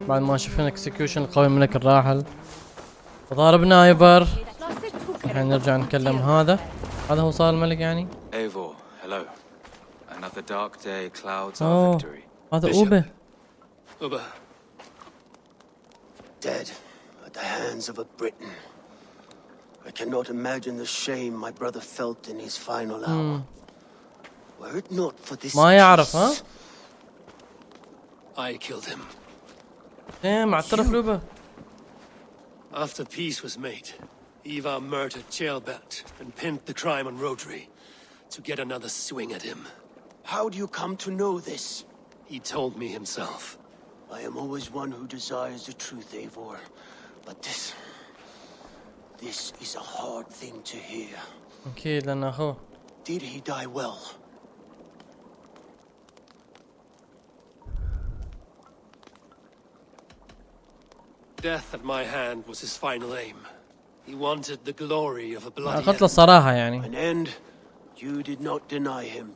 بعد ما شفنا اكسكيوشن القوي الملك الراحل وضاربنا ايفار. الحين نرجع نكلم هذا هو صار الملك يعني. ايفار hello another dark day clouds our victory. هذا اوبي. Dead at the hands of a Briton. I cannot imagine the shame my brother felt in his final hour. Were it not for this ما يعرف ها؟ I killed him. معترف لوبه. After peace was made, Ivar murdered Chelbert and pinned the crime on Rodri to get another swing at him. How do you come to know this? He told me himself. I am always one who desires the truth, Eivor. But this is a hard thing to hear. أكيد لأنه أخوه. Did he die well? Death at my hand was his final aim. He wanted the glory of a bloody قلت له الصراحة يعني. An end you did not deny him.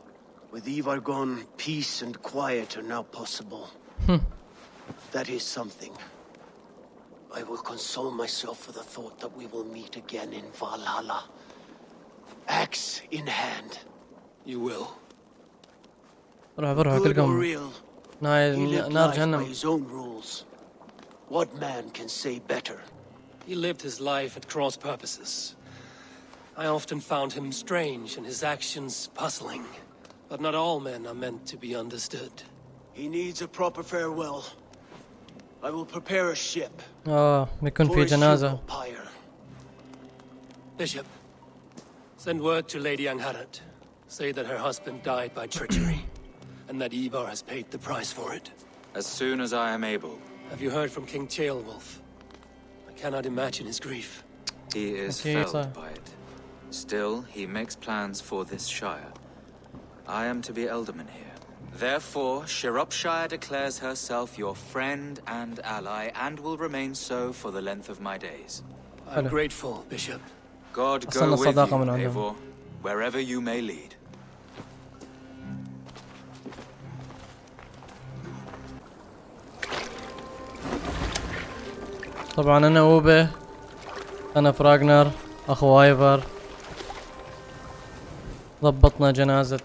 With Ivar gone, peace and quiet are now possible. That is something. I will console myself for the thought that we will meet again in Valhalla. Axe in hand. You will. بروح Good or كلكم real, he نار lived life by جهنم. his own rules. What man can say better? He lived his life at cross purposes. I often found him strange and his actions puzzling. But not all men are meant to be understood. He needs a proper farewell. I will prepare a ship. بيكون for في his جنازة. funeral pyre. Bishop, send word to Lady Angharad. Say that her husband died by treachery, and that Ivar has paid the price for it. As soon as I am able. Have you heard from King Ceolwulf? I cannot imagine his grief. He is felled by it. Still, he makes plans for this shire. I am to be Elderman here. Therefore, Shropshire declares herself your friend and ally, and will remain so for the length of my days. I'm grateful, Bishop. God go with you, Eivor, wherever you may lead. طبعا أنا اوبي. أنا في راجنار أخو ايفار. ضبطنا جنازة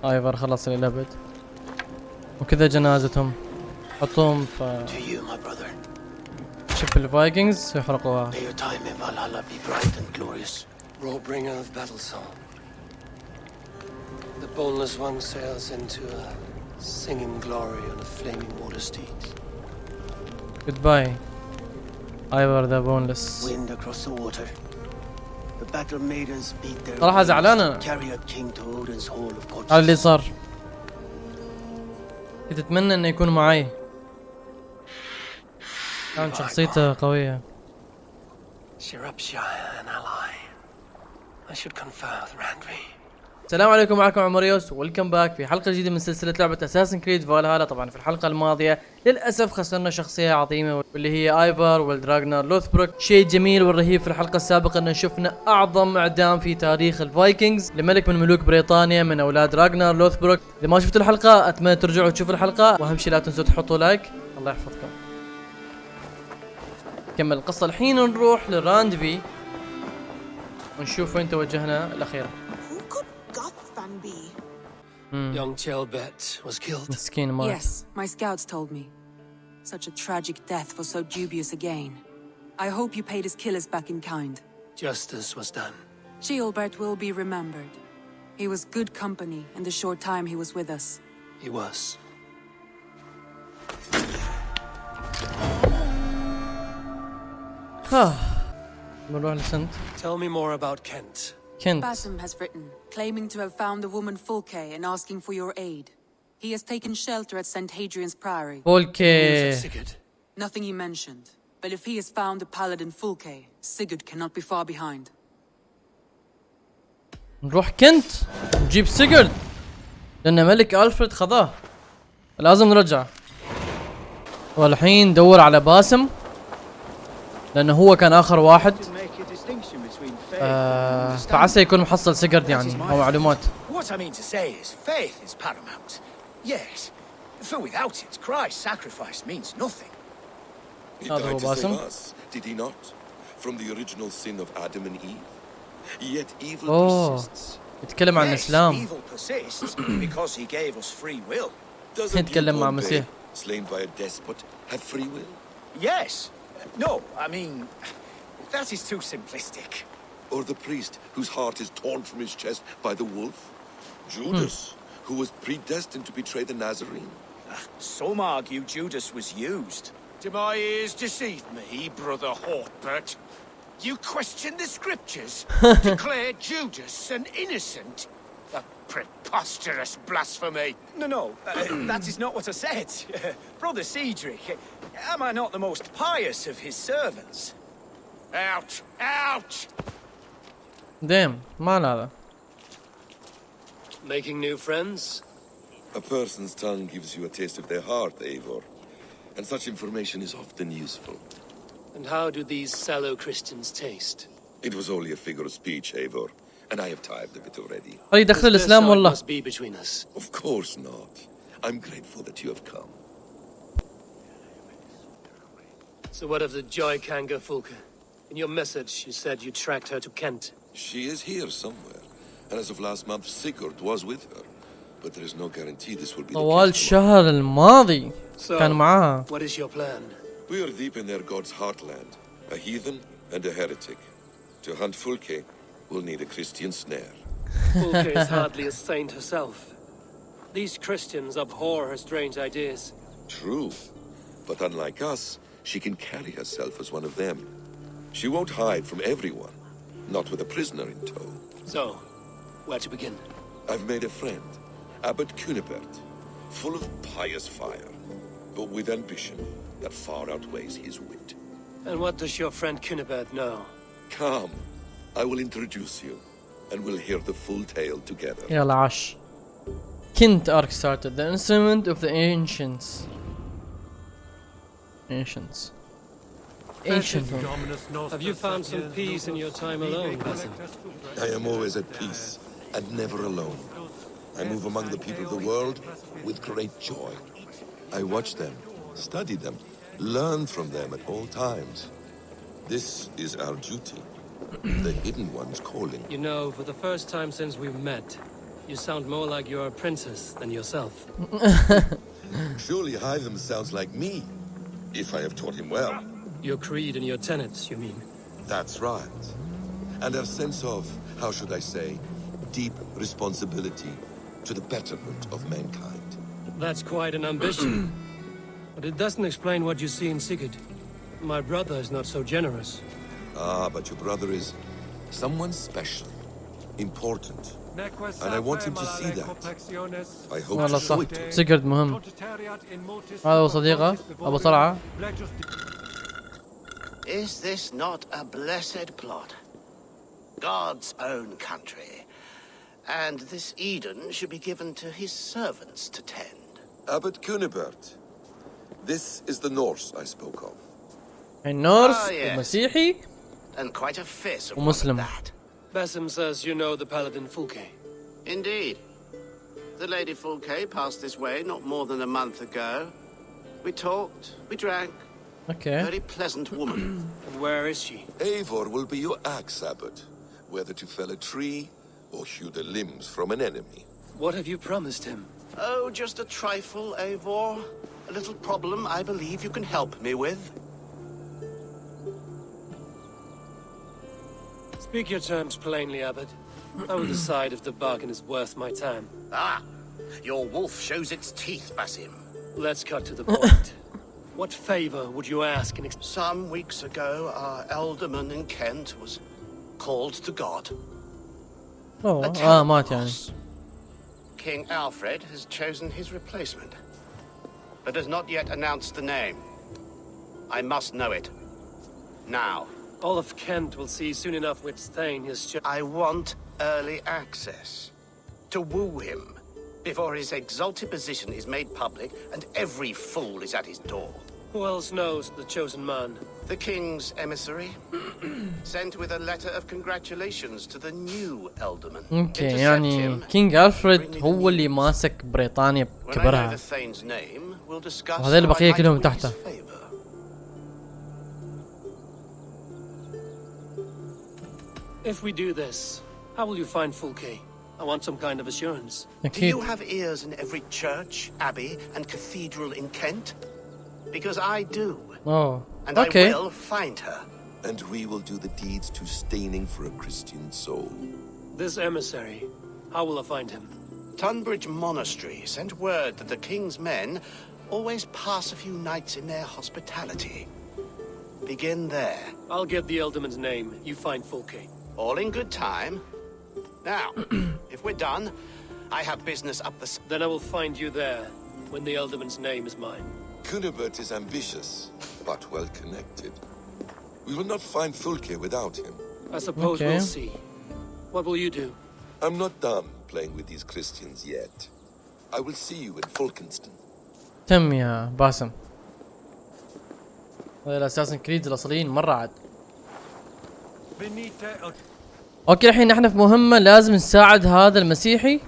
ايفار خلص للأبد. وكذا جنازتهم حطوهم في شب الفايكنجز يحرقوها. Bringer of battle song. The boneless one sails into a singing glory on a flaming water steed. Goodbye, Ivar the boneless. Wind across the water. The battle maidens beat their صراحة زعلان أنا. chariot king to Odin's hall of gods. هذا اللي صار. كنت أتمنى إنه يكون معي. كان شخصيته قوية. Shropshire an ally. I should confer with Randvi. السلام عليكم، معكم عمريوس ويلكم باك في حلقة جديدة من سلسلة لعبة اساسن كريد فالهالا. طبعا في الحلقة الماضية للأسف خسرنا شخصية عظيمة واللي هي ايفار ولد راجنار لوثبروك. شيء جميل والرهيب في الحلقة السابقة ان شفنا اعظم اعدام في تاريخ الفايكنجز لملك من ملوك بريطانيا من اولاد راجنار لوثبروك. اذا ما شفتوا الحلقة اتمنى ترجعوا تشوفوا الحلقة، واهم شيء لا تنسوا تحطوا لايك. الله يحفظكم. نكمل القصة الحين، نروح لراندفي ونشوف وين توجهنا الأخيرة. Young Chelbert was killed. مسكين مات. Yes, my scouts told me. Such a tragic death for so dubious a gain. I hope you paid his killers back in kind. Justice was done. Chelbert will be remembered. He was good company in the short time he was with us. He was. بنروح لسنت. Tell me more about Kent. كنت. Basim has written, claiming to have found the woman Fulke and asking for your aid. He has taken shelter at St. Hadrian's Priory. فولكي. Sigurd. Nothing he mentioned. But if he has found the paladin Fulke, Sigurd cannot be far behind. نروح كنت نجيب سيجرد لأن ملك ألفريد خذاه. لازم نرجع. والحين ندور على باسم لأنه هو كان آخر واحد. فعسى يكون محصل سيجرد يعني أو معلومات. What I mean to say is faith is paramount. Yes, for without it, Christ's sacrifice means nothing. He هذا هو died to save باسم. us, did he not? From the original sin of Adam and Eve. Yet evil اوه persists. يتكلم عن Yes, الاسلام. evil persists because he gave us free will. Doesn't يتكلم مع Pompey, المسيح. slain by a despot, have free will? Yes. No, I mean, that is too simplistic. Or the priest whose heart is torn from his chest by the wolf? Judas, who was predestined to betray the Nazarene? Some argue Judas was used. Do my ears deceive me, brother Hortbert? You question the scriptures? Declare Judas an innocent? A preposterous blasphemy. No, that is not what I said. Brother Cedric, am I not the most pious of his servants? Out! Out! ديم ما هذا. Making new friends? A person's tongue gives you a taste of their heart, Eivor. And such information is often useful. And how do these sallow Christians taste? It was only a figure of speech, Eivor. And I have tired of it already. هل يدخل الاسلام This والله؟ must be between us. Of course not. I'm grateful that you have come. So what of the Joy Kanga Fulka? In your message, you said you tracked her to Kent. She is here somewhere. And as of last month, Sigurd was with her. But there is no guarantee this will be the طوال case tomorrow. الشهر الماضي So, كان معاها. what is your plan? We are deep in their god's heartland. A heathen and a heretic. To hunt Fulke, we'll need a Christian snare. Fulka is hardly a saint herself. These Christians abhor her strange ideas. True. But unlike us, she can carry herself as one of them. She won't hide from everyone. Not with a prisoner in tow. So, where to begin? I've made a friend, Abbot Cunibert, full of pious fire, but with ambition that far outweighs his wit. And what does your friend Cunibert know? Come, I will introduce you, and we'll hear the full tale together. يلا عش. Kent arc started. The instrument of the ancients. Ancients. Ancient. Have you found some peace in your time alone, Basim? I am always at peace, and never alone. I move among the people of the world with great joy. I watch them, study them, learn from them at all times. This is our duty. The hidden one's calling. You know, for the first time since we've met, you sound more like you're a princess than yourself. Surely Hytham sounds like me, if I have taught him well. Your creed and your tenets, you mean? That's right. And our sense of, how should I say, deep responsibility to the betterment of mankind. That's quite an ambition. But it doesn't explain what you see in Sigurd. My brother is not so generous. Ah, but your brother is someone special, important. And I want him to see that. I hope والله to صح. show it to him. سيجرد مهم. هذا هو صديقه ابو صرعه. Is this not a blessed plot? God's own country. And this Eden should be given to his servants to tend. Abbot Cunibert. This is the Norse I spoke of. النورس Ah, yes. ومسيحي And quite a fearsome one ومسلم. at that. Basim says you know the paladin Fulke. Indeed. The Lady Fulke passed this way not more than a month ago. We talked, we drank. اوكي. Very pleasant woman. And where is she? Eivor will be your axe, Abbot. Whether to fell a tree or hew the limbs from an enemy. What have you promised him? Oh, just a trifle, Eivor. A little problem I believe you can help me with. Speak your terms plainly, Abbot. I will decide if the bargain is worth my time. Ah, your wolf shows its teeth, Basim. Let's cut to the point. What favor would you ask in Some weeks ago, our alderman in Kent was called to God. اوه مات يعني. King Alfred has chosen his replacement, but has not yet announced the name. I must know it. Now. All of Kent will see soon enough which Thane is I want early access. To woo him, before his exalted position is made public and every fool is at his door. Who else knows the chosen man? The king's emissary, sent with a letter of congratulations to the new alderman. اوكي Intercept يعني him. كينج ألفريد هو اللي ماسك بريطانيا When I know بكبرها. the Thane's name, we'll discuss وهذول how I البقية might كلهم win تحته. his favor. If we do this, how will you find Fulke? I want some kind of assurance. Do أكيد. you have ears in every church, abbey, and cathedral in Kent? Because I do. أوه And أوكي. I will find her. And we will do the deeds to staining for a Christian soul. This emissary, how will I find him? Tunbridge Monastery sent word that the king's men always pass a few nights in their hospitality. Begin there. I'll get the Elderman's name. You find Fulke. All in good time. Now, if we're done, I have business up the... Then I will find you there, when the Elderman's name is mine. Cunibert is ambitious, but well connected. We will not find Fulke without him. I suppose Okay. we'll see. What will you do? I'm not done playing with these Christians yet. I will see you in Fulkenston. تم يا باسم. هذا اساسن كريد الاصليين مرة عاد. اوكي الحين احنا في مهمة لازم نساعد هذا المسيحي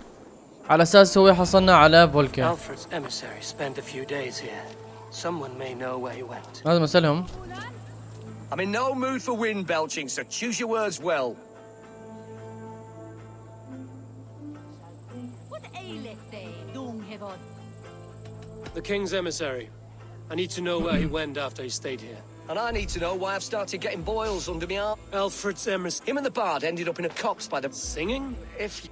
على اساس هو يحصلنا على فولكان. Alfred's emissary spent a few days here. Someone may know where he went. لازم اسألهم. I'm in no mood for wind belching, so choose your words well. What aileth thee, young Hivon? The king's emissary. I need to know where he went after he stayed here. And I need to know why I've started getting boils under my arm. Alfred's emissary. Him and the bard ended up in a copse by the... Singing? If...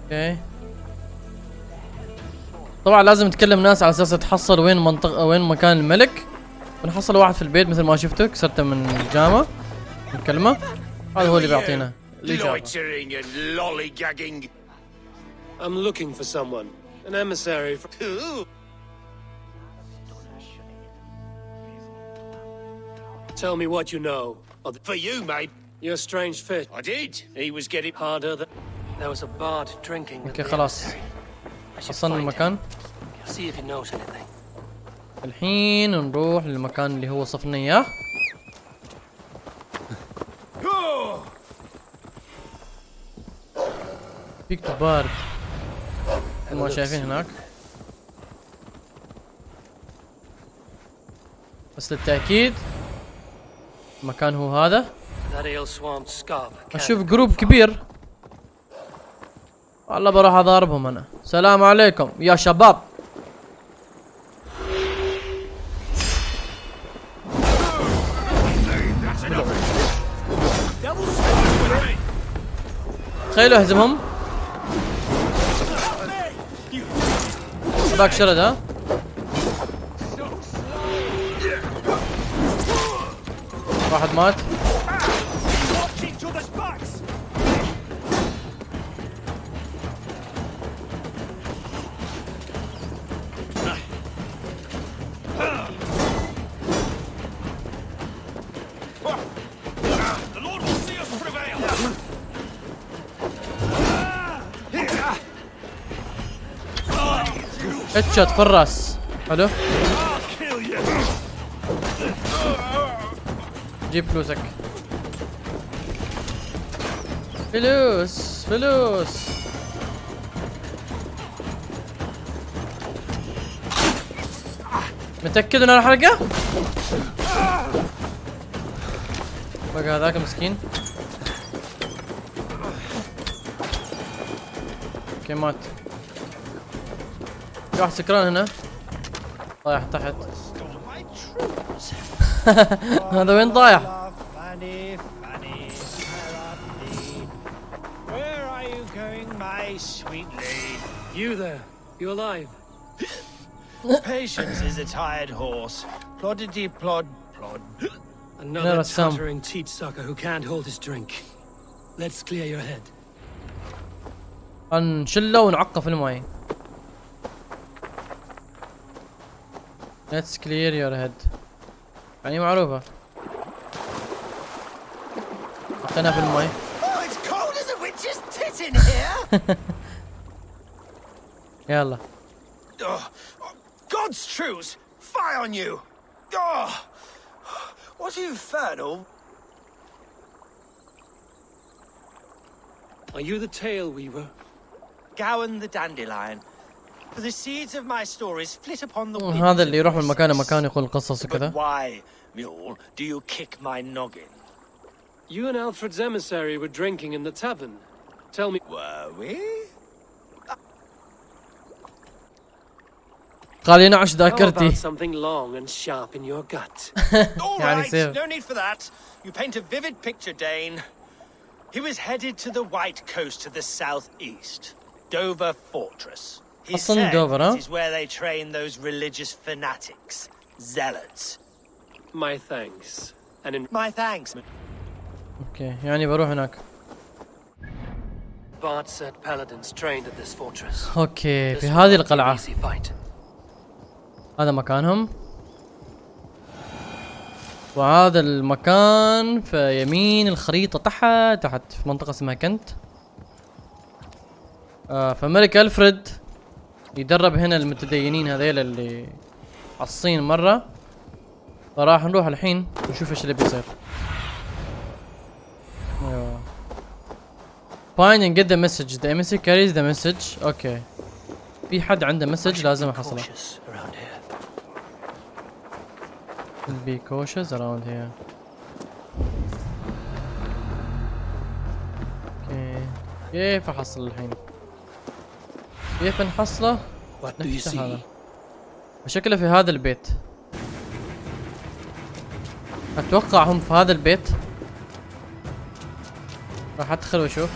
اوكي. طبعا لازم نتكلم ناس على اساس تحصل وين منطقة وين مكان الملك. بنحصل واحد في البيت مثل ما شفتوا كسرته من الجامة. نكلمه. هذا هو اللي بيعطينا الإجابة. Loitering and lollygagging. I'm looking for someone. An emissary for... Tell me what you know. Of the... For you, mate. You're a strange fit. I did. He was getting... Harder than... There was a bard drinking with اوكي the خلاص. emissary. I should حصلنا find المكان. him. See if he knows anything. الحين نروح للمكان اللي هو وصفنا اياه. بيكتو بارد مثل ما شايفين هناك. بس للتأكيد المكان هو هذا. That ale swamped scarp. اشوف جروب كبير. والله بروح اضاربهم انا. السلام عليكم يا شباب. تخيلوا اهزمهم. ذاك شرد ها. واحد مات. هيدشوت في الراس. حلو. جيب فلوسك. فلوس فلوس. متأكد من الحركة؟ بقى هذاك مسكين. اوكي مات. في واحد سكران هنا طايح تحت. هذا وين طايح؟ Where are you going, my sweet lady? You there. You alive? Patience is a tired horse. Ploddity plod plod. Another Never some. tottering teat sucker who can't hold his drink. Let's clear your head. نشله ونعقه في الماي. Let's clear your head. يعني معروفة. حطيناه في الماي. Oh, it's cold as a witch's tit in here! يلا. Oh, God's truce! Fire on you! Oh, what infernal? Are you the tail weaver? Gowan the dandelion. For the seeds of my stories flit upon the wind. هذا اللي يروح من مكان لمكان يقول قصص But وكذا. why, mule, do you kick my noggin? You and Alfred's emissary were drinking in the tavern. Tell me. Were we? قال ينعش How ذاكرتي. about something long and sharp in your gut? All يعني right, سيف. no need for that. You paint a vivid picture, Dane. He was headed to the White Coast to the southeast, Dover Fortress. He أصلاً said دوفر، ها؟ it is where they train those religious fanatics, zealots. My thanks. And in My thanks. اوكي يعني بروح هناك. Bart said paladins trained at this fortress. اوكي This في will هذه not be an القلعة. easy fight. هذا مكانهم. وهذا المكان في يمين الخريطة تحت في منطقة اسمها كنت. فملك ألفريد يدرب هنا المتدينين هذيل اللي عصين مرة. فراح نروح الحين نشوف ايش اللي بيصير. ايوه. Find and get the message. The emissary carries the message. اوكي. في حد عنده مسج لازم احصله. Cautious around here. Be cautious around here. اوكي. كيف احصل الحين؟ كيف نحصله؟ What do you نفتح هذا. see? شكله في هذا البيت. اتوقع هم في هذا البيت. راح ادخل واشوف.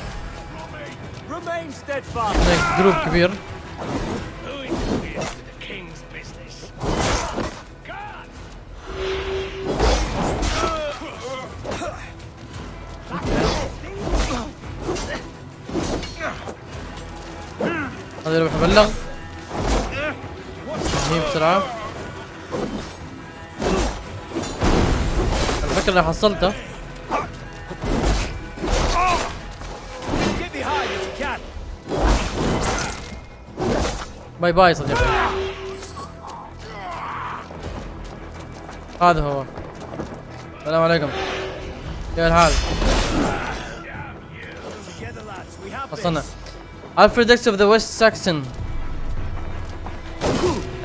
Remain steadfast. هناك جروب كبير. The king's business. هذا اللي ببلغ. هني بسرعة. الفكرة اللي حصلته. Get behind if you can. باي باي صديقي. هذا هو. السلام عليكم. كيف الحال؟ Together, lads. We have وصلنا. this. Alfred X of the West Saxon.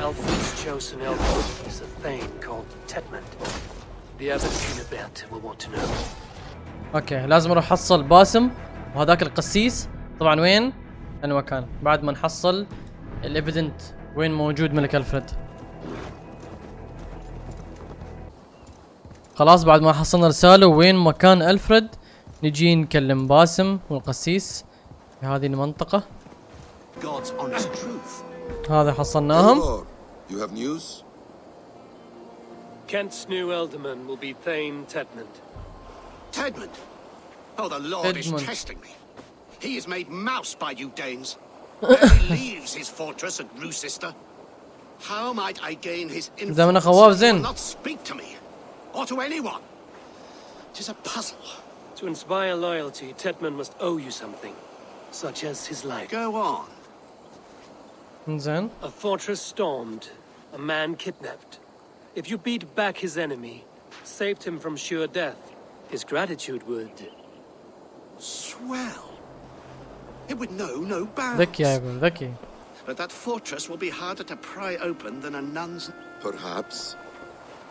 Alfred's chosen elder is a thane called Tedmund. The abbot Sinabert will want to know. اوكي لازم اروح احصل باسم وهذاك القسيس. طبعا وين؟ المكان بعد ما نحصل الإيفيدنت وين موجود ملك ألفريد. خلاص بعد ما حصلنا رسالة وين مكان ألفريد نجي نكلم باسم والقسيس في هذه المنطقة. God's honest truth. هذا حصلناهم. Eivor, you have news? Kent's new ealdorman will be Thane Tedmund. Tedmund! Oh, the Lord Tedmund. is testing me. He is made mouse by you Danes. Barely leaves his fortress at Roosister. How might I gain his زمن influence خواف if he زين. will not speak to me? Or to anyone? It is a puzzle. To inspire loyalty, Tedmund must owe you something, such as his life. Go on. زين. A fortress stormed, a man kidnapped. If you beat back his enemy, saved him from sure death, his gratitude would... Swell. It would know no bounds. ذكي يا يقول ذكي. But that fortress will be harder to pry open than a nun's... Perhaps.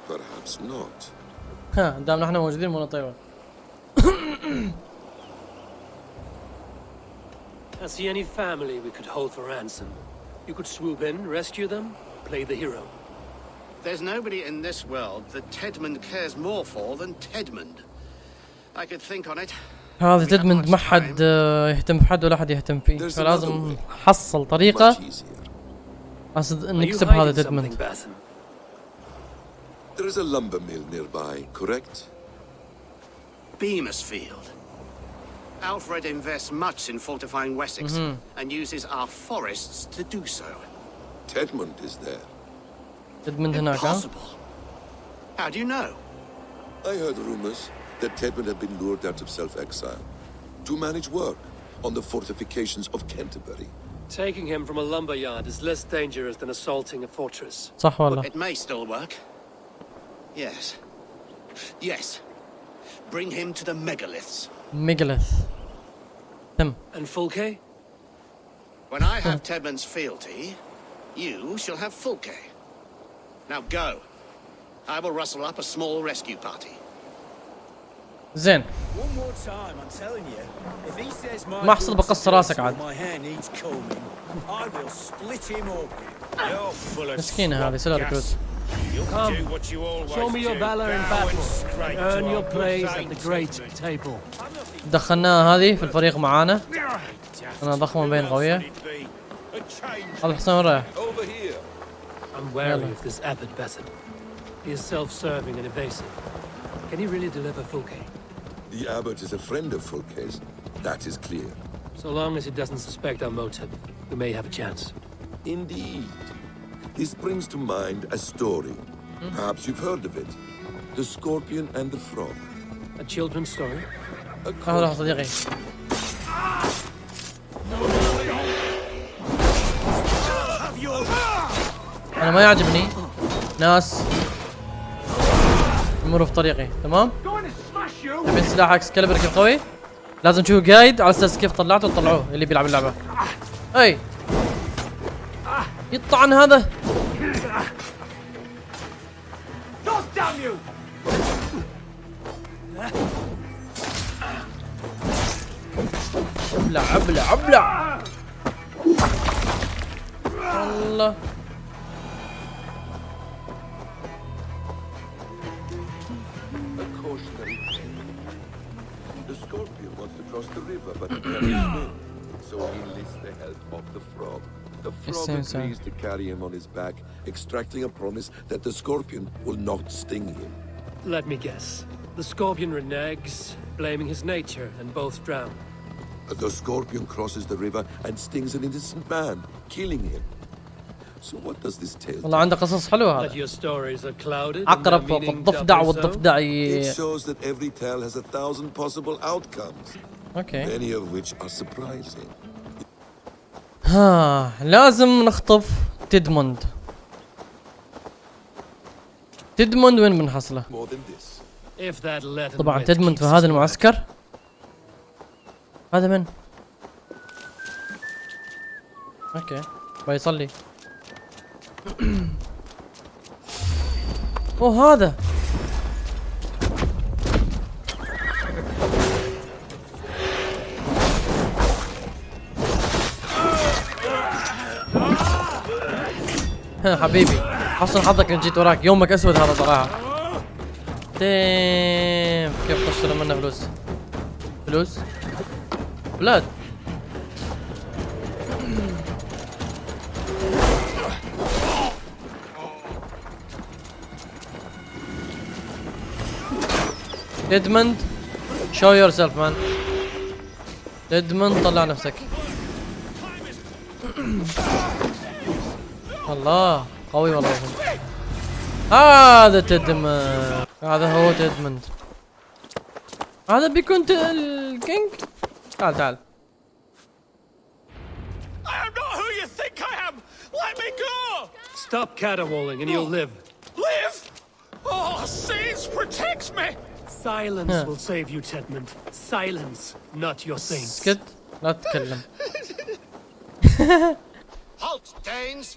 Perhaps not. ها دامنا احنا موجودين مو نطيره. I see any family we could hold for ransom. You could swoop in, rescue them, play the hero. There's nobody in this world that Tedmund cares more for than Tedmund. I could think on it. هذا تدمند ما حد يهتم بحد ولا حد يهتم فيه فلازم نحصل طريقة نكسب هذا تدمند. There is a lumber mill nearby, correct? Beamisfield. Alfred invests much in fortifying Wessex and uses our forests to do so. Tedmund is there. تدمند هناك ها؟ Impossible. How do you know? I heard rumors that Tedmund had been lured out of self-exile to manage work on the fortifications of Canterbury. Taking him from a lumber yard is less dangerous than assaulting a fortress. صح والله. It may still work. Yes. Yes. Bring him to the megaliths. ميغاليث. تم. And Fulke? When I have Tedmund's fealty, You shall have Fulke. Now go. I will rustle up a small rescue party. زين. One more time, I'm telling you. If he says my ما حصل بقص راسك عاد. my hair needs combing, I will split him open. You're full of مسكينة هذه سلا ركروت. Show me your valor in battle. Earn your place at the great table. دخلناها هذه في الفريق معانا. أنا ضخمة بين قوية. هذا الحصان وين رايح؟ I'm wary of this abbot Besson. He is self-serving and evasive. Can he really deliver Fulke? The abbot is a friend of Fulke's. That is clear. So long as he doesn't suspect our motive, we may have a chance. Indeed. This brings to mind a story. Perhaps you've heard of it. The Scorpion and the Frog. A children's story? هذا صديقي. أنا ما يعجبني ناس يمروا في طريقي، تمام؟ تبين سلاح عكس كالبرك القوي؟ لازم تشوف جايد على اساس كيف طلعته وتطلعوه اللي بيلعب اللعبة. اي يطعن هذا. ابلع ابلع ابلع. الله. The Scorpion wants to cross the river, but he cannot swim. So he enlists the help of the Frog. The Frog agrees to carry him on his back, extracting a promise that the Scorpion will not sting him. Let me guess. The Scorpion reneges, blaming his nature, and both drown. The Scorpion crosses the river and stings an innocent man, killing him. So what does this tell? والله عنده قصص حلوة That هذا. your stories are clouded. عقرب فوق الضفدع والضفدع. It shows that every tale has 1,000 possible outcomes. اوكي. Many of which are surprising. ها لازم نخطف تيدموند. تيدموند وين بنحصله؟ More than this. If that Latin طبعا witch تيدموند في keeps هذا us المعسكر. هذا من؟ اوكي بيصلي. اوه هذا. حبيبي حسن حظك ان جيت وراك، يومك اسود هذا صراحة. ديم كيف طشنا منه فلوس. فلوس بلاد. ديدموند show yourself man. ديدموند طلع نفسك. الله قوي والله. هذا تيدموند، هذا هو تيدموند. هذا بيكون الكينج. تعال تعال. I am not who you think I am! Let me go! Stop caterwauling and you'll live. Live! Oh, saints, protect me! Silence will save you, Tedmund. Silence, not your saints. اسكت لا تتكلم. Halt, Danes!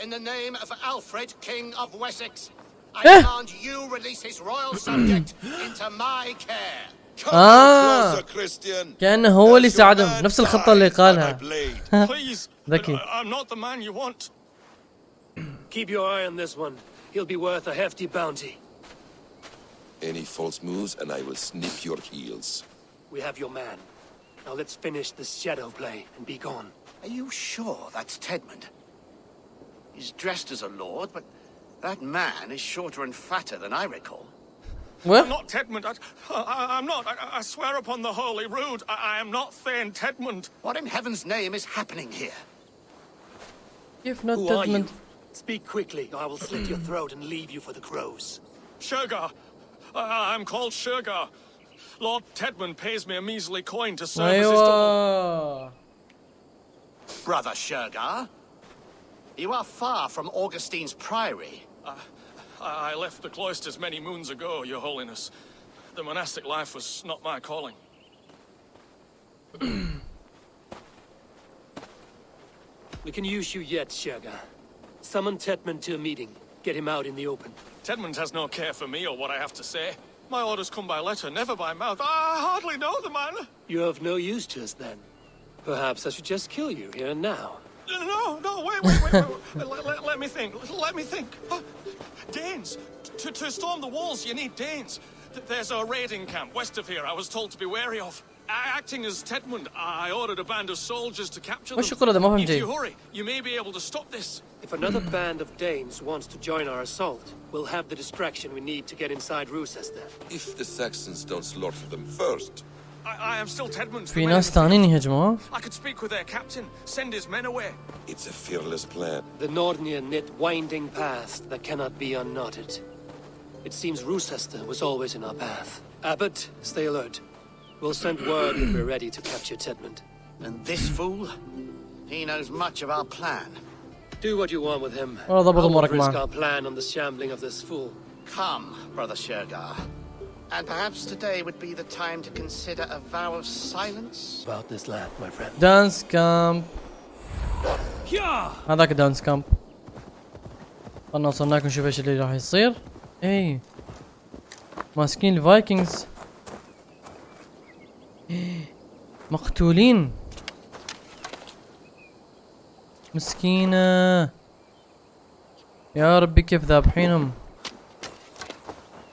In the name of Alfred, King of Wessex, I command you release his royal subject into my care. كأنه هو اللي ساعدهم، نفس الخطة اللي قالها. Please, ذكي. I'm not the man you want. Keep your eye on this one. He'll be worth a hefty bounty. Any false moves and I will snip your heels. We have your man. Now let's finish this shadow play and be gone. Are you sure that's Tedmund? He's dressed as a lord, but that man is shorter and fatter than I recall. What? I'm not Tedmund. I'm not. I swear upon the Holy Rood, I am not Thane Tedmund. What in heaven's name is happening here? If not Who are you? Tedmund. Speak quickly, or I will slit your throat and leave you for the crows. Shergar. I'm called Shergar. Lord Tedmund pays me a measly coin to serve as his double. أيوة. Brother Shergar, you are far from Augustine's priory. I left the cloisters many moons ago, Your Holiness. The monastic life was not my calling. We can use you yet, Sherga. Summon Tetman to a meeting. Get him out in the open. Tedmund has no care for me or what I have to say. My orders come by letter, never by mouth. I hardly know the man. You're of no use to us then. Perhaps I should just kill you here and now. No, wait. Let me think. Danes. To storm the walls, you need Danes. There's a raiding camp west of here I was told to be wary of. Acting as Tedmund, I ordered a band of soldiers to capture them. وشكرا ده ما فهمت If شيء. you hurry, you may be able to stop this. If another band of Danes wants to join our assault, we'll have the distraction we need to get inside Rochester. If the Saxons don't slaughter them first. I am still Tedmund. في ناس ثانيين يهجموا. I could speak with their captain, send his men away. It's a fearless plan. The Nordnir knit winding paths that cannot be unknotted. It seems Rochester was always in our path. Abbot, stay alert. We'll send word when we're ready to capture Tedmund. And this fool? He knows much of our plan. Do what you want with him. والله ضبط I won't أمورك risk معه. our plan on the shambling of this fool. Come, Brother Shergar. And perhaps today would be the time to consider a vow of silence? About this lad, my friend. دانس كامب. هذاك دانس كامب. خلنا وصلناكم نشوف ايش اللي راح يصير. اي ماسكين الفايكنجز. مقتولين. مسكينة. يا ربي كيف ذابحينهم.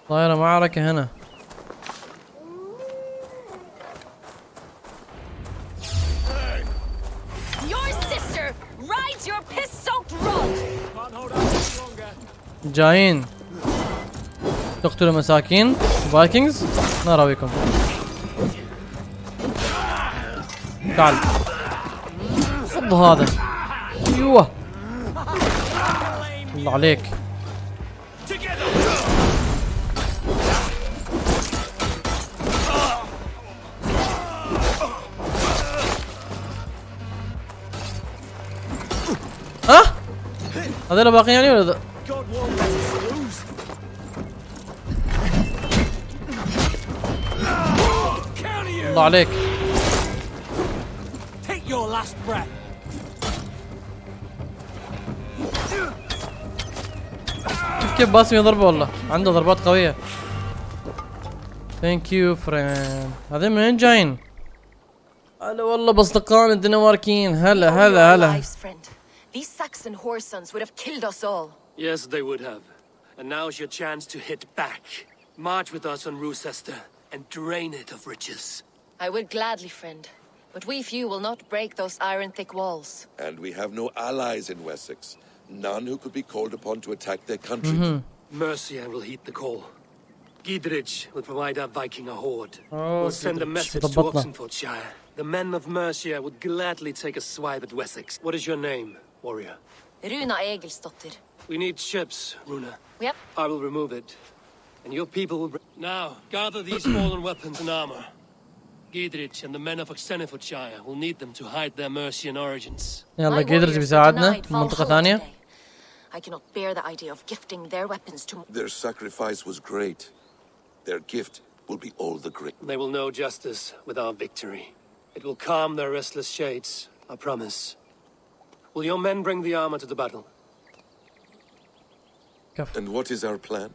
صايرة معركة هنا. جايين تقتلوا مساكين فايكنجز. نراويكم. تعال خذ هذا. ايوه الله عليك. ها هذول باقيين يعني ولا الله عليك. كيف باسم يضربه والله عنده ضربات قوية. ثانك يو فريند. هذين من وين جايين؟ هلا والله باصدقائنا الدنماركيين. هلا These Saxon whore sons would have killed us all. Yes, they would have. And now's your chance to hit back. March with us on Rochester and drain it of riches. I would gladly, friend. But we few will not break those iron-thick walls. And we have no allies in Wessex. None who could be called upon to attack their country. Mercia will heed the call. Giedrich will provide our Viking a horde. We'll send a message to Oxenfordshire. The men of Mercia would gladly take a swipe at Wessex. What is your name, warrior? Runa Egilsdotter. We need ships, Runa. Yep. I will remove it. And your people will... Now, gather these fallen weapons and armor. Giedrich and the men of Oxenfordshire will need them to hide their Mercian origins. يلا جيدرج بيساعدنا من منطقة ثانية. I cannot bear the idea of gifting their weapons to... Their sacrifice was great. Their gift will be all the great. They will know justice with our victory. It will calm their restless shades, I promise. Will your men bring the armor to the battle? And what is our plan?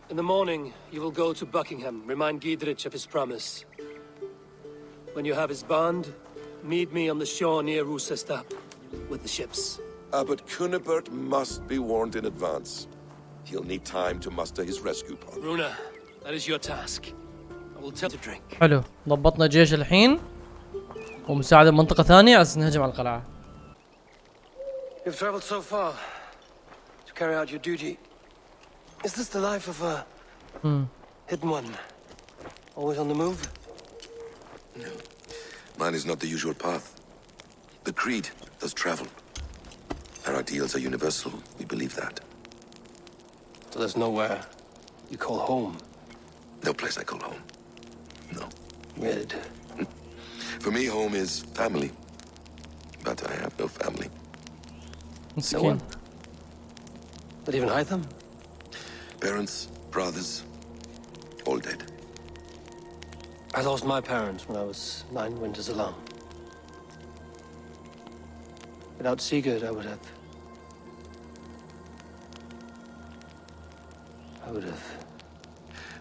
In the morning, you will go to Buckingham, remind Giedrich of his promise. When you have his bond, meet me on the shore near Rochester with the ships. But Cunibert must be warned in advance. He'll need time to muster his rescue party. Runa, that is your task. I will tell you to drink. حلو ضبطنا جيش الحين ومساعدة بمنطقة ثانية على أساس نهجم على القلعة. You've traveled so far to carry out your duty. Is this the life of a hidden one? Always on the move? No. Mine is not the usual path. The Creed does travel. Our ideals are universal. We believe that. So there's nowhere you call home? No place I call home. No. Weird. For me, home is family. But I have no family. No one? Not even Hytham? Parents, brothers, all dead. I lost my parents when I was 9 winters alone. Without Sigurd, I would have.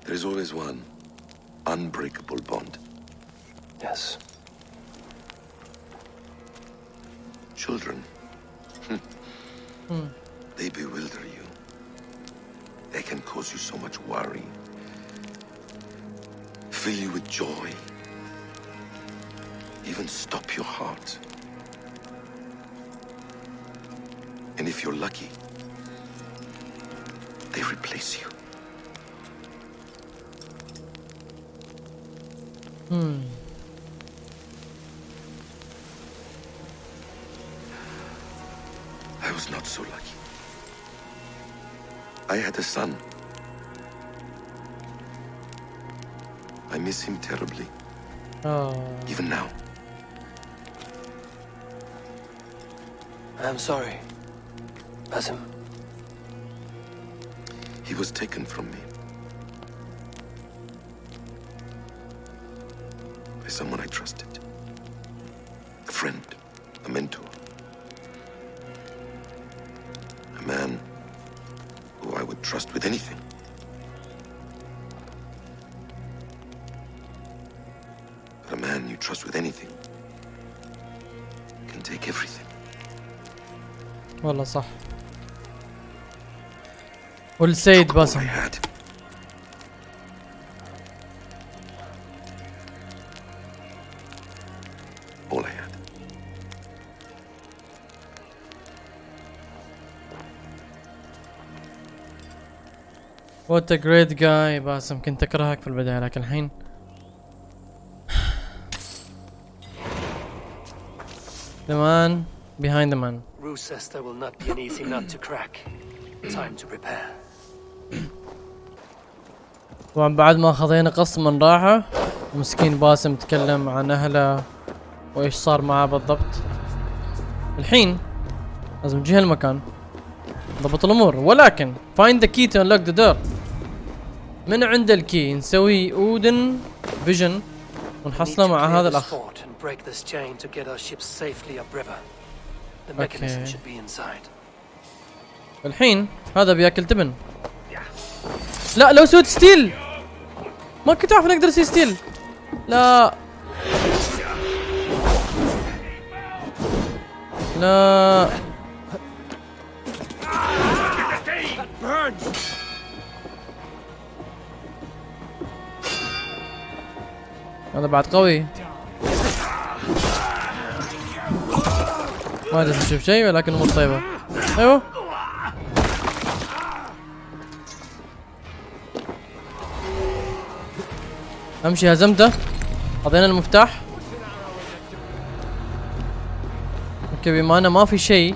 There is always one unbreakable bond. Yes. Children. They bewilder you. They can cause you so much worry. Fill you with joy. Even stop your heart. And if you're lucky, they replace you. I was not so lucky. I had a son. I miss him terribly. Even now. I'm sorry, Basim. He was taken from me. By someone I trusted. A friend, a mentor. A man who I would trust with anything. But a man you trust with anything can take everything. والله صح. والسيد باسم. All I had. What a great guy باسم. كنت اكرهك في البداية لكن الحين the man behind the man. Rochester will not be an easy nut to crack. Time to prepare. طبعا بعد ما خذينا قص من راحة مسكين باسم تكلم عن اهله وايش صار معاه بالضبط. الحين لازم نجي هالمكان ضبط الامور، ولكن find the key to unlock the door. من عند الكي نسوي اودن فيجن ونحصله مع هذا الاخ. اوكي. الحين هذا بياكل تبن. لا لو سويت ستيل ما كنت اعرف نقدر نسوي ستيل. لا لا هذا بعد قوي. ما ادري نشوف شيء ولكن امور طيبه. ايوه امشي. هزمته. اعطينا المفتاح. اوكي بما انه ما في شيء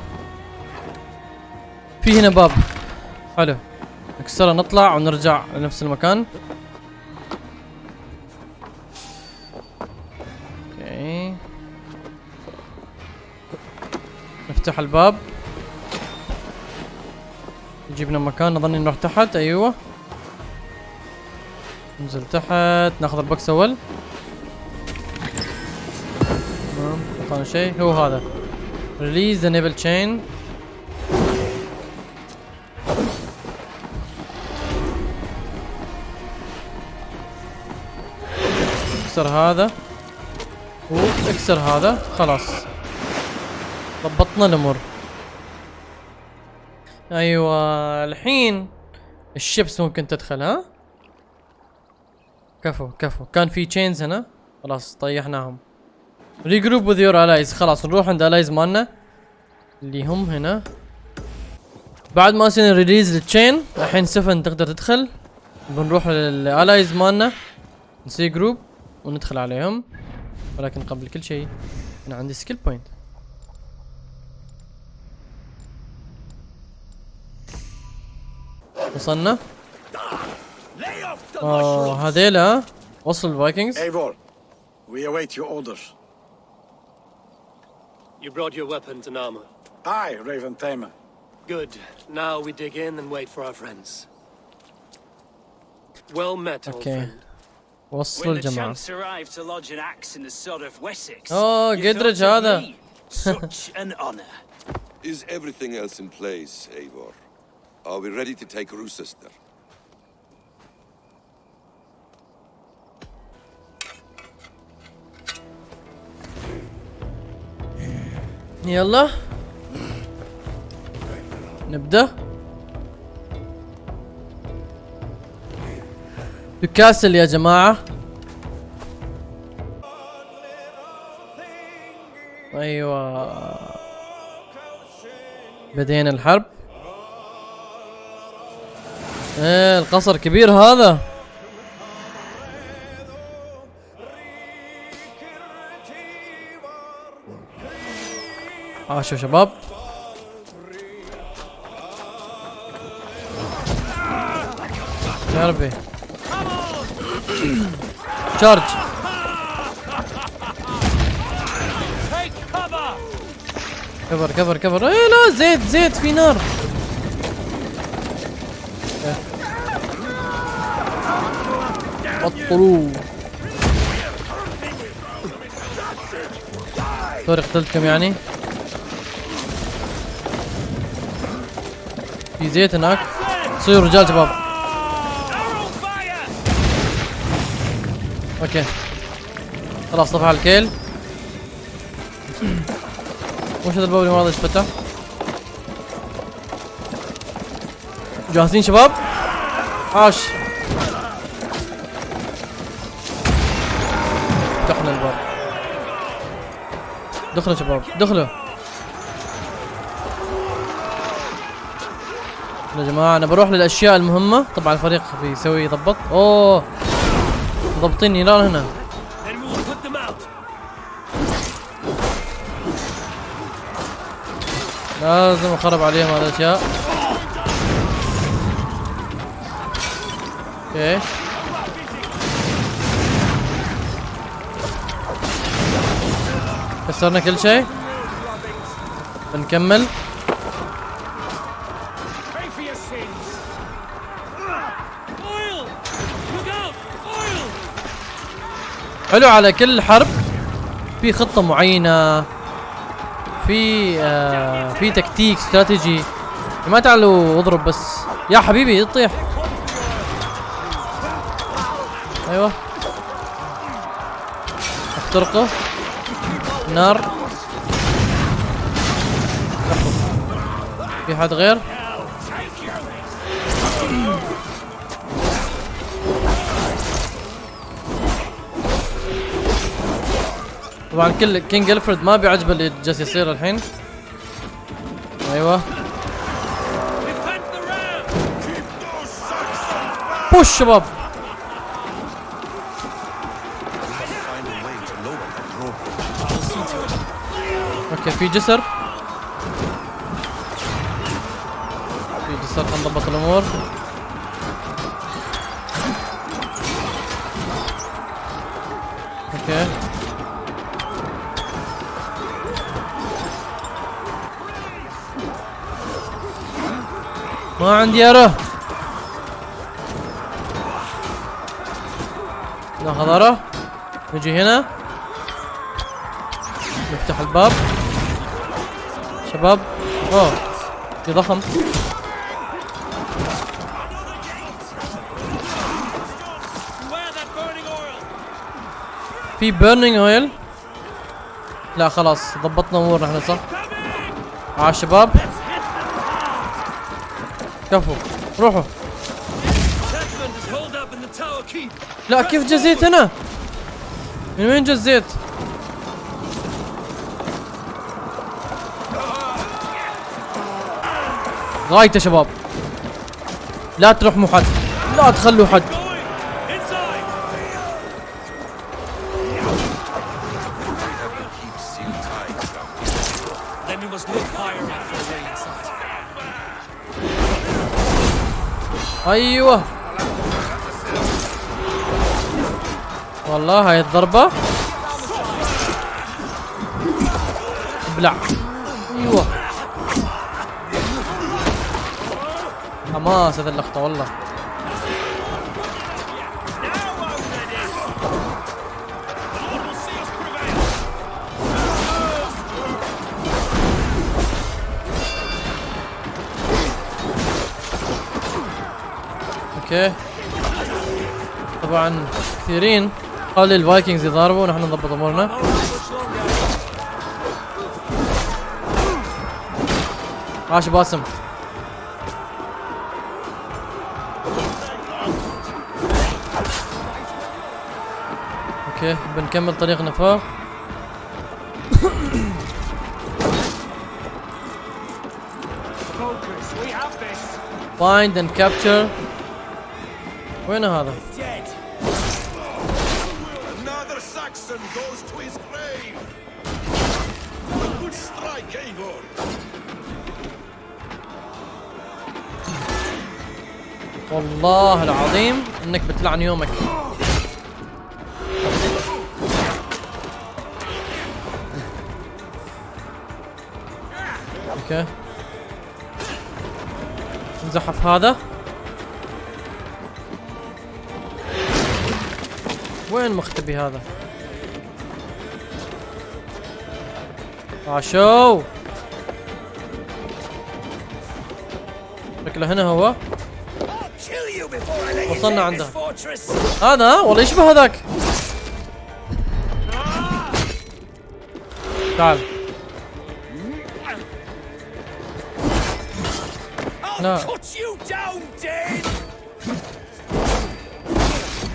في هنا باب حلو نكسره نطلع ونرجع لنفس المكان. اوكي نفتح الباب يجيبنا مكان. اظني نروح تحت. ايوه ننزل تحت ناخذ البوكس اول. تمام اعطانا شيء هو هذا ريليز ذا نيبل تشين. اكسر هذا واكسر هذا. خلاص ضبطنا الامور. ايوه الحين الشيبس ممكن تدخل. ها كفو كفو. كان في تشينز هنا خلاص طيحناهم. ريجروب وذ يور الايز. خلاص نروح عند الايز مالنا اللي هم هنا. بعد ما سوينا ريليز للتشين الحين سفن تقدر تدخل. بنروح للالايز مالنا نسوي جروب وندخل عليهم. ولكن قبل كل شيء انا عندي سكيل بوينت. وصلنا. هذيلا وصل الفايكنجز. ايفار we await your orders. You brought your weapons and armor. Aye, Raven Tamer. Good. Now we dig in and wait for our friends. Well met, old friend. وصل الجماعة. Arrived to lodge an axe in the sod of Wessex. قدرج هذا. Such an honor. Is everything else in place, Eivor? Are we ready to take Rochester? يلا نبدأ. بكاسل يا جماعة. ايوه بدينا الحرب. ايه القصر كبير هذا. عاشوا شباب. يا ربي شارج. كفر كفر كفر. ايه لا زيت زيت في نار. بطلوا. سوري قتلتكم يعني. في زيت هناك. صيروا رجال شباب. اوكي خلاص طفح الكيل. وش هذا الباب اللي ما راضي يتفتح؟ جاهزين شباب؟ عاش. فتحنا الباب. دخلوا شباب دخلوا. يا جماعة انا بروح للاشياء المهمة. طبعا الفريق بيسوي يضبط. اوه ضبطين نيران هنا. لازم اخرب عليهم هذه الاشياء. اوكي كسرنا كل شيء. بنكمل. حلو على كل حرب في خطة معينة، في تكتيك استراتيجي. ما تعالوا اضرب بس يا حبيبي تطيح. ايوه اخترقه. نار. في حد غير؟ طبعا كل كينج ألفريد ما بيعجبه اللي جالس يصير الحين. ايوه بوش شباب. اوكي في جسر. في جسر حنضبط الامور. اوكي ما عندي اره. ناخذ اره. نجي هنا نفتح الباب شباب. اوه في ضخم. في بيرنينج اويل. لا خلاص ضبطنا امورنا احنا صح. عاش شباب. كفو روحوا. لا كيف جزيت هنا؟ من وين جزيت؟ غايته شباب. لا ترحموا حد، لا تخلوا حد. ايوه والله هاي الضربة ابلع. ايوه حماس هذا اللقطة والله. اوكي طبعا كثيرين خلي الفايكنجز يضاربوا ونحن نضبط امورنا. عاش باسم. اوكي بنكمل طريقنا فوق. Find and capture. وين هذا؟ Another Saxon goes to his grave. A good strike, Eivor. والله العظيم انك بتلعن يومك. اوكي نزحف هذا. وين مختبي هذا؟ عاشو شكله هنا هو. وصلنا عنده. هذا والله يشبه هذاك. تعال. لا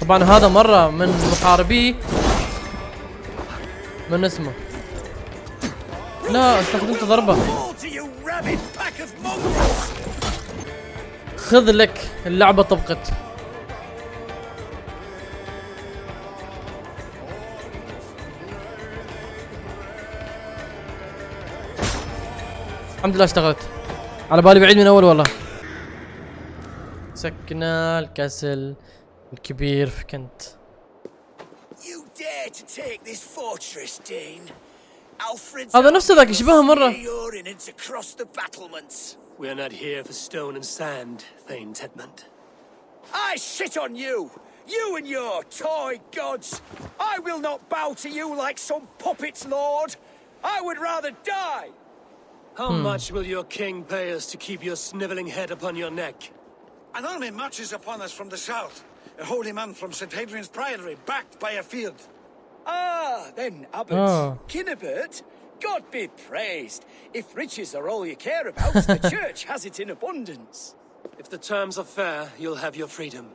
طبعا هذا مرة من محاربي من اسمه. لا استخدمت ضربة. خذ لك اللعبة طبقت. الحمد لله اشتغلت. على بالي بعيد من اول والله. سكنا الكسل الكبير في كنت. هذا نفسه ذاك يشبهه مرة. We are not here for stone and sand, Thane Tedmund. I shit on you! You and your toy gods! I will not bow to you like some puppet's lord! I would rather die! How much will your king pay us to keep your snivelling head upon your neck? An army marches upon us from the south. A holy man from St. Hadrian's Priory, backed by a field. Ah, then, Abbot. Kinnebert, God be praised. If riches are all you care about, the church has it in abundance. If the terms are fair, you'll have your freedom.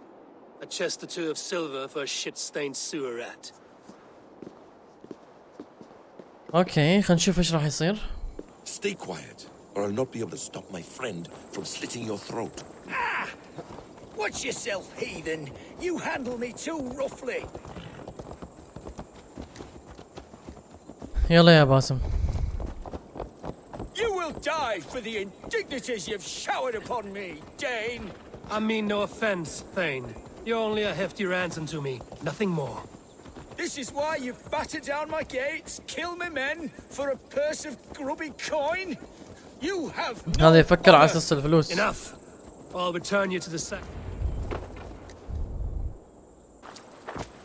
A chest or two of silver for a shit-stained sewer rat. اوكي خلينا نشوف ايش راح يصير. Stay quiet, or I'll not be able to stop my friend from slitting your throat. Ah! Watch yourself, heathen. You handle me too roughly. يلا يا باسم. You will die for the indignities you've showered upon me, Dane. I mean no offense, Thane. You're only a hefty ransom to me, nothing more. This is why you batter down my gates, kill my men for a purse of grubby coin? You have no هذا يفكر على اساس الفلوس. Enough. I'll return you to the sack.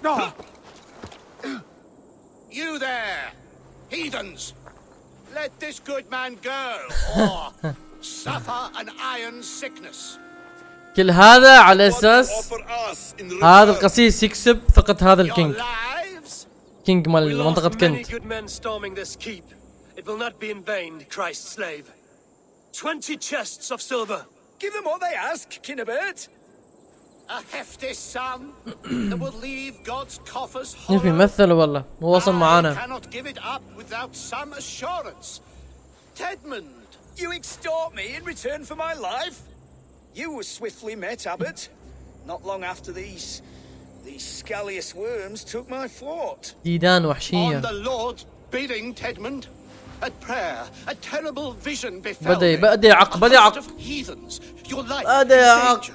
No! You there, heathens! Let this good man go, or suffer an iron sickness. كل هذا على اساس هذا القسيس يكسب ثقة هذا الكينج. كينج مال منطقة كنت. Good men storming this keep. It will not be in vain, Christ's slave. 20 chests of silver. Give them what they ask, Kinnebert. A hefty sum that will leave God's coffers hollow. ينفي يمثل والله هو وصل معانا. I cannot give it up without some assurance. Tedmund, you extort me in return for my life? You were swiftly met, Abbot. Not long after these scallious worms took my fort. ديدان وحشية. On the Lord's bidding, Tedmund. At prayer, a terrible vision befell me. بدي يعق. Heathens, your life بدي يعق.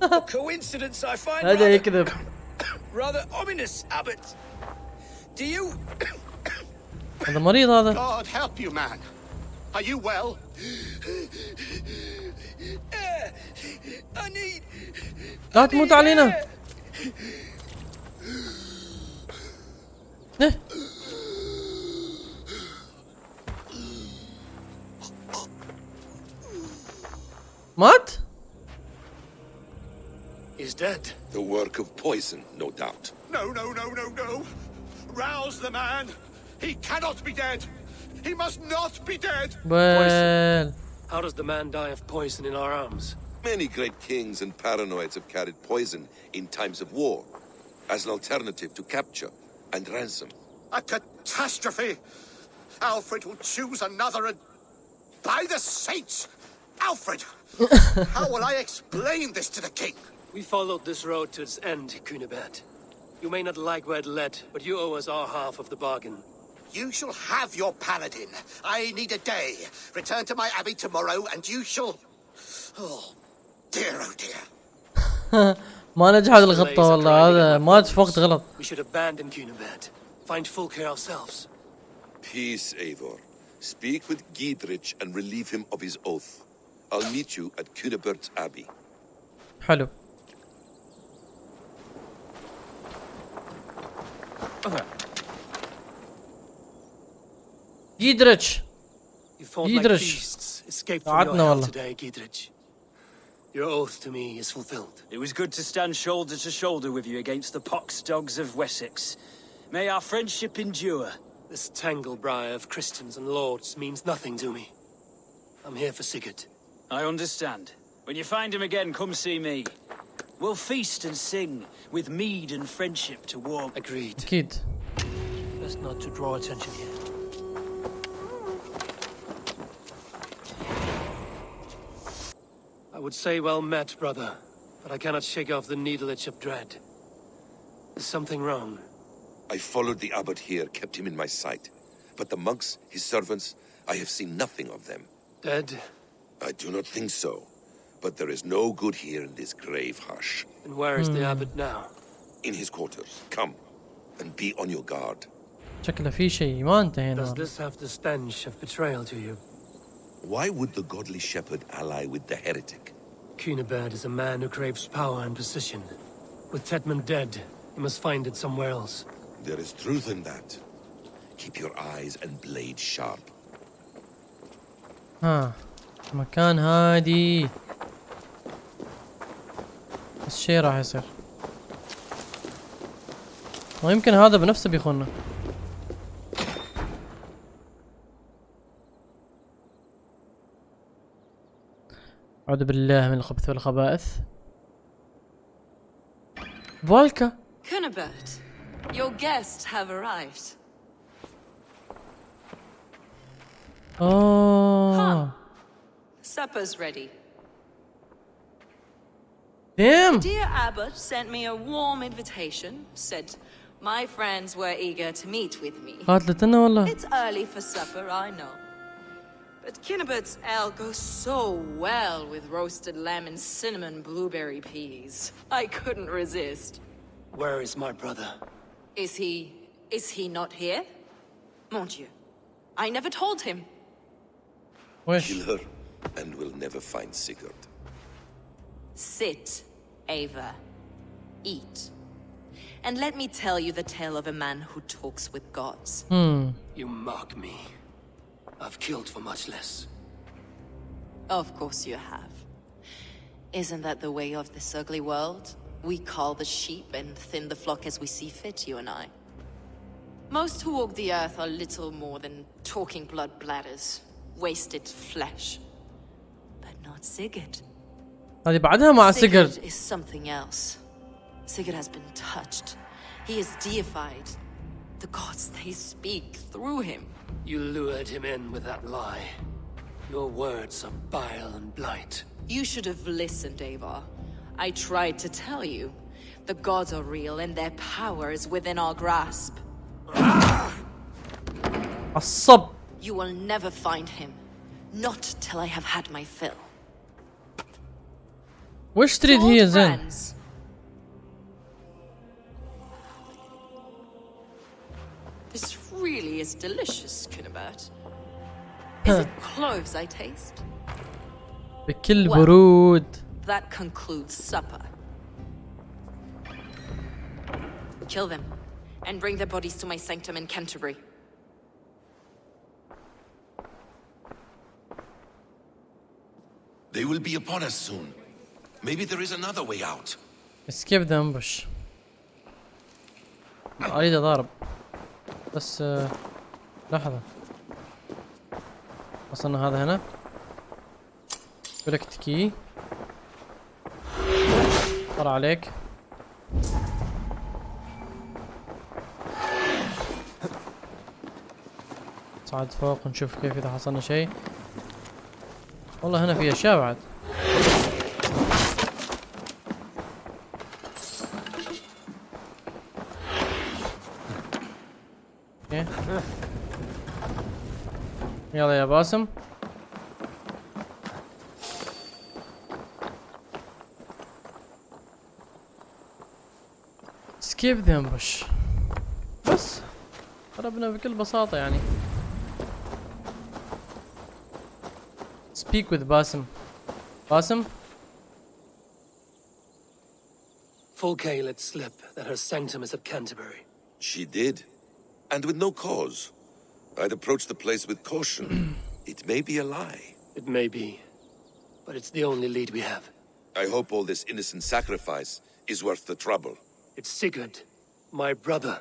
A coincidence I find هذا يكذب. rather ominous, Abbot. Do you... هذا مريض هذا. God help you, man. Are you well? I need... لا تموت علينا. إيه؟ مات؟ Is is dead. The work of poison, no doubt. No, no, no, no, no. Rouse the man. He cannot be dead. He must not be dead. Well, How does the man die of poison in our arms? Many great kings and paranoids have carried poison in times of war, as an alternative to capture and ransom. A catastrophe. Alfred will choose another and... By the saints! Alfred! How will I explain this to the king? We followed this road to its end, Cunibert. You may not like where it led, but you owe us our half of the bargain. You shall have your paladin. I need a day. Return to my abbey tomorrow and you shall... Oh, dear, oh dear. ما نجحت الخطة والله. هذا ما اتفقت غلط. We should abandon Cunibert. Find Fulke ourselves. Peace, Eivor. Speak with Giedrich and relieve him of his oath. I'll meet you at Cunebert's Abbey. حلو. جيدريتش. You fought like beasts, escaped from your hell today, Giedrich. Your oath to me is fulfilled. It was good to stand shoulder to shoulder with you against the pox dogs of Wessex. May our friendship endure. This tangle-briar of Christians and lords means nothing to me. I'm here for Sigurd. I understand. When you find him again, come see me. We'll feast and sing, with mead and friendship to warm. Agreed. أكيد. Best not to draw attention here. I would say well met, brother, but I cannot shake off the needle itch of dread. There's something wrong. I followed the abbot here, kept him in my sight. But the monks, his servants, I have seen nothing of them. Dead? I do not think so. But there is no good here in this grave hush. And where is the abbot now? In his quarters. Come, and be on your guard. شكله في شيء ما انتهينا. Does this have the stench of betrayal to you? Why would the godly shepherd ally with the heretic? Cunibert is a man who craves power and position. With Tedmund dead, he must find it somewhere else. There is truth in that. Keep your eyes and blade sharp. مكان هادي. بس شيء راح يصير. ويمكن هذا بنفسه بيخوننا. أعوذ بالله من الخبث والخبائث. فولكا. Cunibert, your guests have arrived. Oh. Supper's ready. Damn. Dear Abbot sent me a warm invitation. Said my friends were eager to meet with me. قاتلتنا والله. It's early for supper, I know. But Cunibert's ale goes so well with roasted lamb and cinnamon blueberry peas. I couldn't resist. Where is my brother? Is he not here? Mon Dieu. I never told him. Kill her, and we'll never find Sigurd. Sit, Ava. Eat. And let me tell you the tale of a man who talks with gods. You mock me. I've killed for much less. Of course you have. Isn't that the way of this ugly world? We cull the sheep and thin the flock as we see fit, you and I. Most who walk the earth are little more than talking blood bladders, wasted flesh. But not Sigurd. هذه بعدها مع سيجرد. Sigurd is something else. Sigurd has been touched. He is deified. The gods, they speak through him. You lured him in with that lie. Your words are bile and blight. You should have listened, Eivor. I tried to tell you. The gods are real and their power is within our grasp. الصب. You will never find him. Not till I have had my fill. وش تريد هي زين؟ This really is delicious, Cunibert. Is it cloves I taste? بكل برود. That concludes supper. Kill them, and bring their bodies to my sanctum in Canterbury. They will be upon us soon. Maybe there is another way out. اسكيب ذا امبوش. اريد اضارب بس لحظة. وصلنا هذا هنا. كولكت كي. طلع عليك. صعد فوق ونشوف كيف اذا حصلنا شيء. والله هنا في اشياء بعد. اوكي. يلا يا باسم. سكيب ذا امبوش. بس هربنا بكل بساطة يعني. Speak with باسم. باسم. Fulke let slip that her sanctum is at Canterbury. She did, and with no cause. I'd approach the place with caution. It may be a lie. It may be, but it's the only lead we have. I hope all this innocent sacrifice is worth the trouble. It's Sigurd, my brother.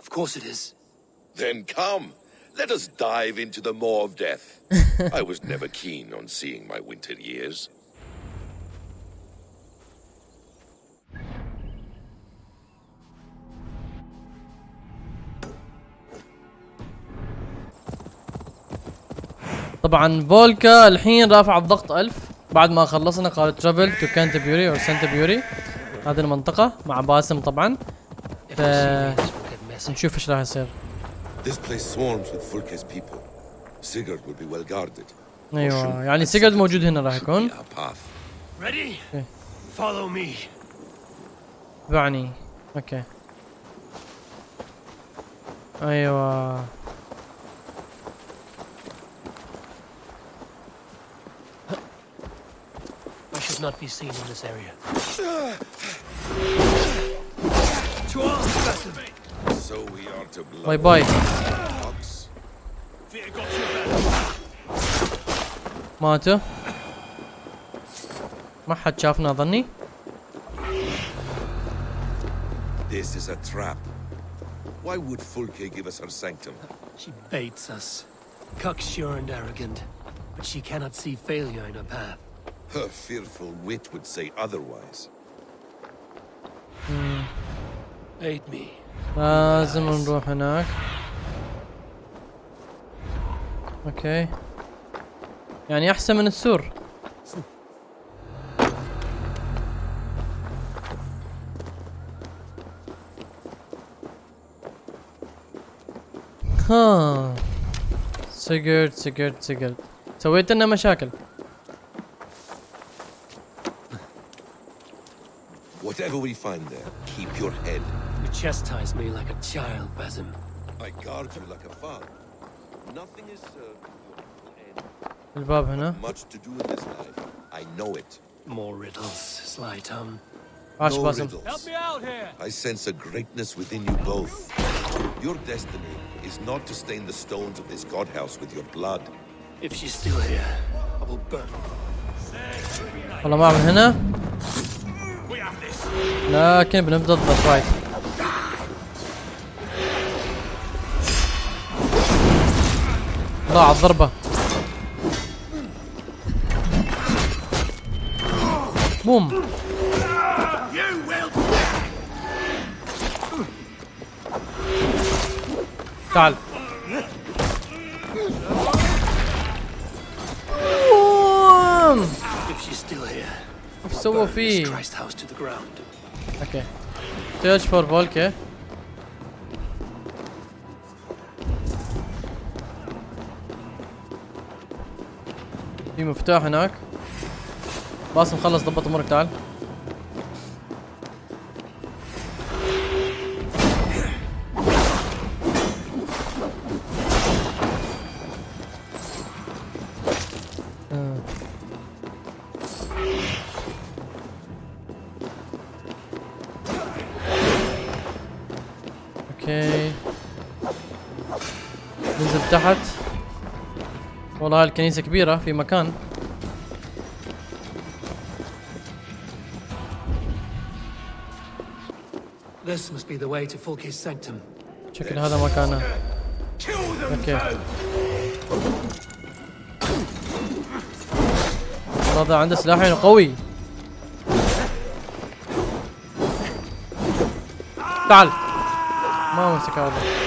Of course it is. Then come, let us dive into the maw of death. I was never keen on seeing my winter years. طبعا فولكا الحين رافع الضغط 1000 بعد ما خلصنا. قال ترافل تو كانتربيوري او سانتربيوري، هذه المنطقة مع باسم طبعا. نشوف ايش راح يصير. This place swarms with Fulke's people. Sigurd will be well guarded. ايوه يعني سيجرد موجود هنا راح يكون. Ready? Follow me. تابعني. اوكي. ايوه. I should not be seen in this area. So we are to blow. باي باي. ماتوا. ما حد شافنا ظني. This is a trap. Why would Fulke give us her sanctum? She baits us. Cocksure and arrogant, but she cannot see failure in her path. Her fearful wit would say otherwise. Aid me. لازم نروح هناك. اوكي. يعني احسن من السور. ها سيجرد سويت لنا مشاكل. Whatever we find there, keep your head. You chastise me like a child, Basim. I guard you like a father. Nothing is الباب هنا. much to do in this life. I know it. More riddles, sly tongue. عاش No باسم. riddles. Help me out here. I sense a greatness within you both. Your destiny is not to stain the stones of this godhouse with your blood. If she's still here, I will burn. والله ما من هنا. لكن بنبدا الفايت. ضاع الضربة. بوم. تعال. بوم. If she's still here, ايش سووا فيه؟ Christ house to the ground. اوكي. ستيج فور فولكي. في مفتاح هناك. باسم خلص ضبط امورك تعال. اوكي ننزل تحت. والله هاي الكنيسة كبيرة في مكان. This must be the way to Fulke's sanctum. شكل هذا مكانه. اوكي. هذا عنده سلاح يعني قوي. تعال. ما مسك هذا.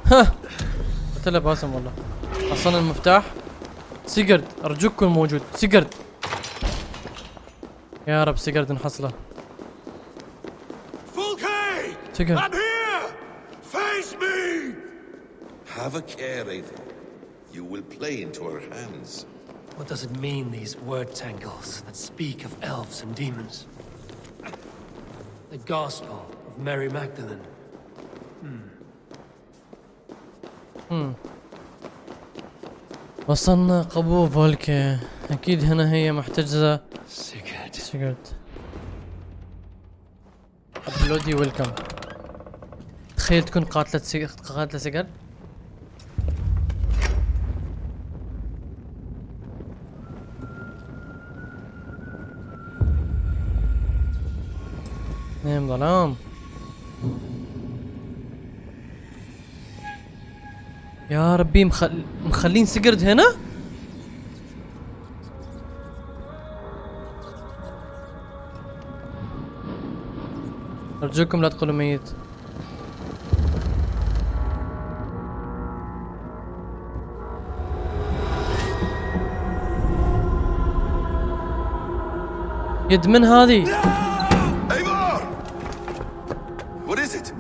ها قلت له باسم والله. حصلنا المفتاح. سيجرد ارجوك كن موجود. سيجرد يا رب سيجرد نحصله. سيجرد I'm here! Face me! Have a care, Eivor. You will play into our hands. What does it mean, these word tangles that speak of elves and demons? The Gospel of Mary Magdalene. وصلنا قبو فولكي. اكيد هنا هي محتجزة سيجرد. ابلودي ويلكم. تخيل تكون قاتلة سيجرد. نعم ظلام. يا ربي مخلين سيجرد هنا؟ أرجوكم لا تقولوا ميت. يد من هذه؟ Eivor! What is it?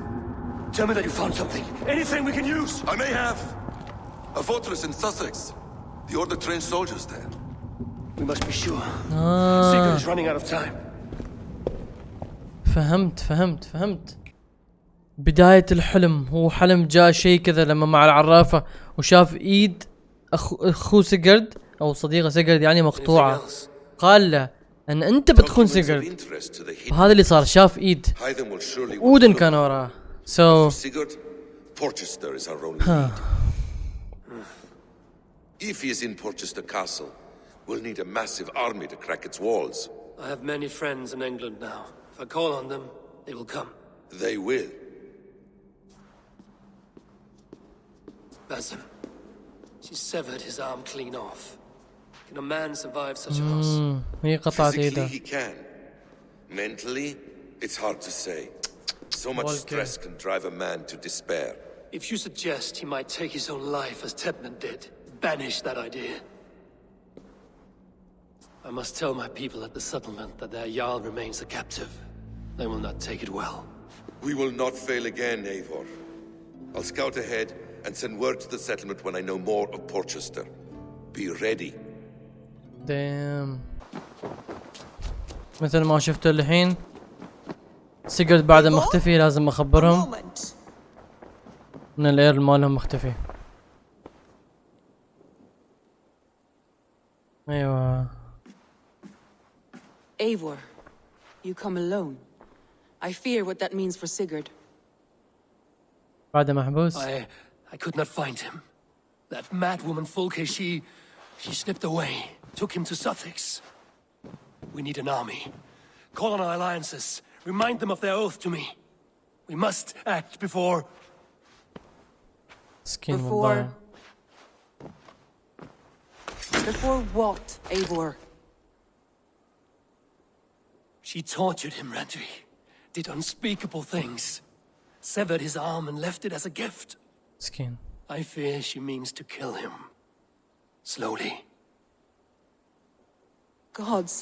Tell me that you found something. Anything we can use. I may have. A fortress in Sussex. The Order trained soldiers there. We must be sure. Sigurd is running out of time. فهمت. بداية الحلم هو حلم جاء شيء كذا لما مع العرافة وشاف ايد اخوه سيجرد او صديقه سيجرد يعني مقطوعة. قال له ان انت بتخون سيجرد. وهذا اللي صار. شاف ايد اودن كان وراه. Porchester is our only lead. If he is in Porchester Castle, we'll need a massive army to crack its walls. I have many friends in England now. If I call on them, they will come. They will. Basim, she severed his arm clean off. Can a man survive such a loss? هي قطعت ايده. Physically he can. Mentally, it's hard to say. So much stress can drive a man to despair. If you suggest he might take his own life as Tedman did, banish that idea. I must tell my people at the settlement that their Jarl remains a captive. They will not take it well. We will not fail again, Eivor. I'll scout ahead and send word to the settlement when I know more of Porchester. Be ready. Damn. مثل ما شفتوا الحين سيجرد بعد ما اختفي لازم اخبرهم ان الاير مالهم مختفي. ايوه. Eivor, you come alone. I fear what that means for Sigurd. بعد محبوس. I could not find him. That mad woman Fulke, she slipped away, took him to Sussex. We need an army. Call on our alliances. Remind them of their oath to me. We must act before... Before what, Eivor? She tortured him, Randvi. Did unspeakable things. Severed his arm and left it as a gift. Skin. I fear she means to kill him. Slowly. Gods.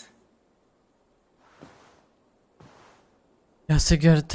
يا سيجرد